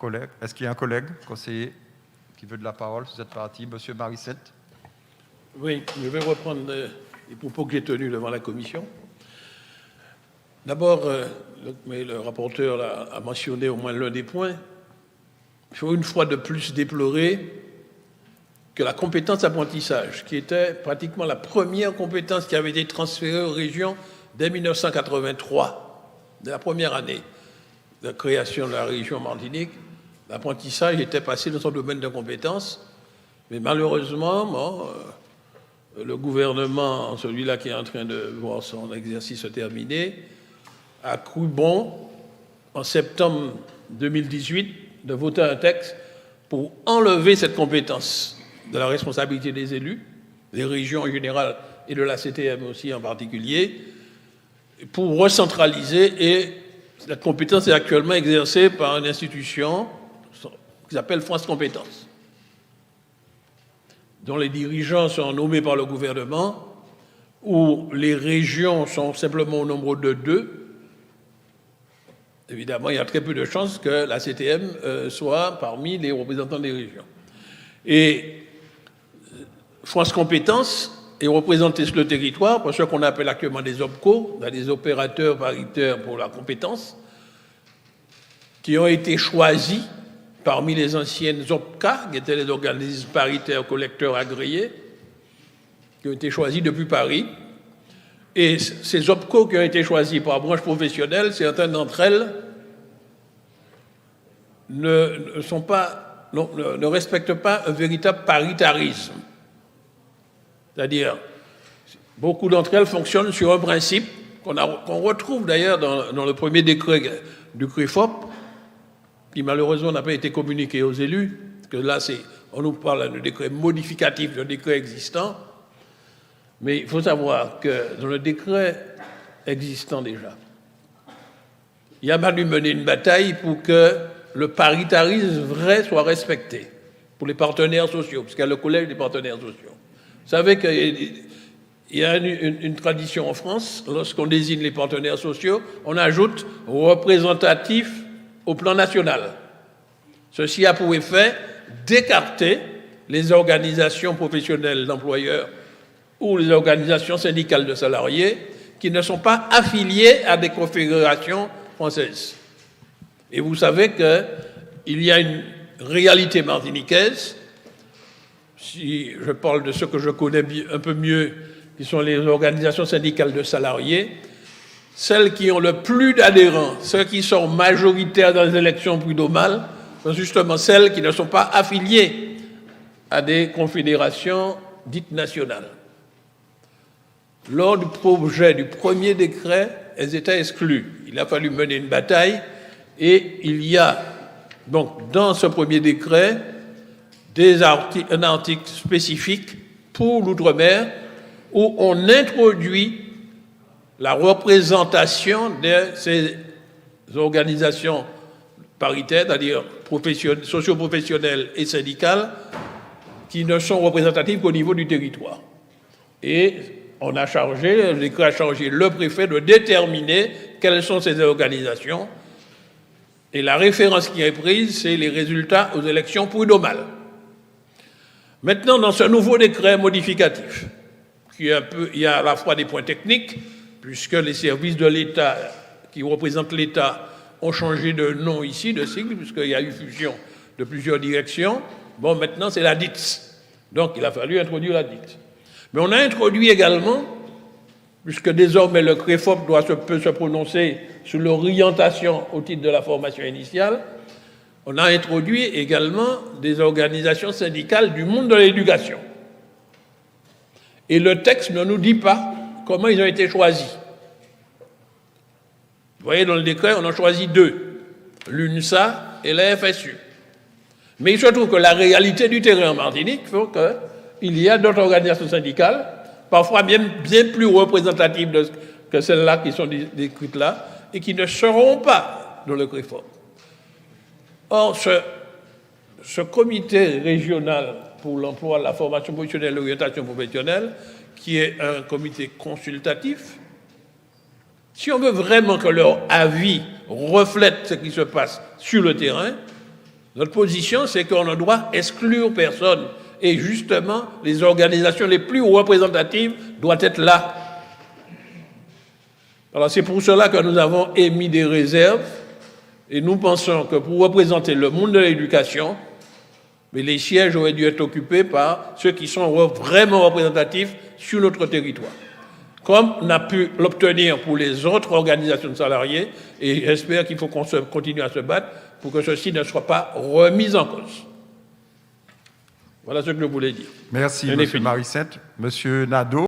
Collègue. Est-ce qu'il y a un collègue, conseiller, qui veut de la parole sur cette partie? Monsieur Marissette. Oui, je vais reprendre les propos que j'ai tenus devant la commission. D'abord, le rapporteur a mentionné au moins l'un des points. Il faut une fois de plus déplorer que la compétence apprentissage, qui était pratiquement la première compétence qui avait été transférée aux régions dès 1983, de la première année de création de la région Martinique, l'apprentissage était passé dans son domaine de compétences, mais malheureusement, le gouvernement, celui-là qui est en train de voir son exercice se terminer, a cru bon, en septembre 2018, de voter un texte pour enlever cette compétence de la responsabilité des élus, des régions en général et de la CTM aussi en particulier, pour recentraliser, et cette compétence est actuellement exercée par une institution qui s'appelle France Compétences, dont les dirigeants sont nommés par le gouvernement, où les régions sont simplement au nombre de 2. Évidemment, il y a très peu de chances que la CTM soit parmi les représentants des régions. Et France Compétences est représentée sur le territoire par ce qu'on appelle actuellement des OPCO, des opérateurs paritaires pour la compétence, qui ont été choisis parmi les anciennes OPCA, qui étaient les organismes paritaires collecteurs agréés, qui ont été choisis depuis Paris. Et ces OPCO qui ont été choisis par branche professionnelle, certaines d'entre elles ne respectent pas un véritable paritarisme. C'est-à-dire, beaucoup d'entre elles fonctionnent sur un principe qu'on retrouve d'ailleurs dans le premier décret du CREFOP, qui malheureusement n'a pas été communiqué aux élus, parce que là, on nous parle d'un décret modificatif d'un décret existant, mais il faut savoir que dans le décret existant déjà, il a fallu mener une bataille pour que le paritarisme vrai soit respecté pour les partenaires sociaux, puisqu'il y a le collège des partenaires sociaux. Vous savez qu'il y a une tradition en France, lorsqu'on désigne les partenaires sociaux, on ajoute représentatif au plan national. Ceci a pour effet d'écarter les organisations professionnelles d'employeurs ou les organisations syndicales de salariés qui ne sont pas affiliées à des confédérations françaises. Et vous savez qu'il y a une réalité martiniquaise, si je parle de ce que je connais un peu mieux, qui sont les organisations syndicales de salariés, celles qui ont le plus d'adhérents, ceux qui sont majoritaires dans les élections prud'homales, sont justement celles qui ne sont pas affiliées à des confédérations dites nationales. Lors du projet du premier décret, elles étaient exclues. Il a fallu mener une bataille et il y a donc dans ce premier décret un article spécifique pour l'outre-mer où on introduit la représentation de ces organisations paritaires, c'est-à-dire socio-professionnelles et syndicales, qui ne sont représentatives qu'au niveau du territoire. Et le décret a chargé le préfet de déterminer quelles sont ces organisations. Et la référence qui est prise, c'est les résultats aux élections prud'homales. Maintenant, dans ce nouveau décret modificatif, il y a à la fois des points techniques, puisque les services de l'État qui représentent l'État ont changé de nom ici, de sigle, puisqu'il y a eu fusion de plusieurs directions. Bon, maintenant, c'est la DITS. Donc, il a fallu introduire la DITS. Mais on a introduit également, puisque désormais le CREFOP peut se prononcer sur l'orientation au titre de la formation initiale, on a introduit également des organisations syndicales du monde de l'éducation. Et le texte ne nous dit pas comment ils ont été choisis. Vous voyez, dans le décret, on en choisit 2, l'UNSA et la FSU. Mais il se trouve que la réalité du terrain en Martinique fait qu'il y a d'autres organisations syndicales, parfois bien plus représentatives que celles-là qui sont décrites là, et qui ne seront pas dans le CREFOP. Or, ce comité régional pour l'emploi, la formation professionnelle et l'orientation professionnelle, qui est un comité consultatif, si on veut vraiment que leur avis reflète ce qui se passe sur le terrain, Notre position, c'est qu'on ne doit exclure personne. Et justement, les organisations les plus représentatives doivent être là. Alors c'est pour cela que nous avons émis des réserves et nous pensons que pour représenter le monde de l'éducation, mais les sièges auraient dû être occupés par ceux qui sont vraiment représentatifs sur notre territoire. Comme on a pu l'obtenir pour les autres organisations de salariés, et j'espère qu'il faut qu'on continue à se battre pour que ceci ne soit pas remis en cause. Voilà ce que je voulais dire. Merci, M. Marissette. M. Nadeau.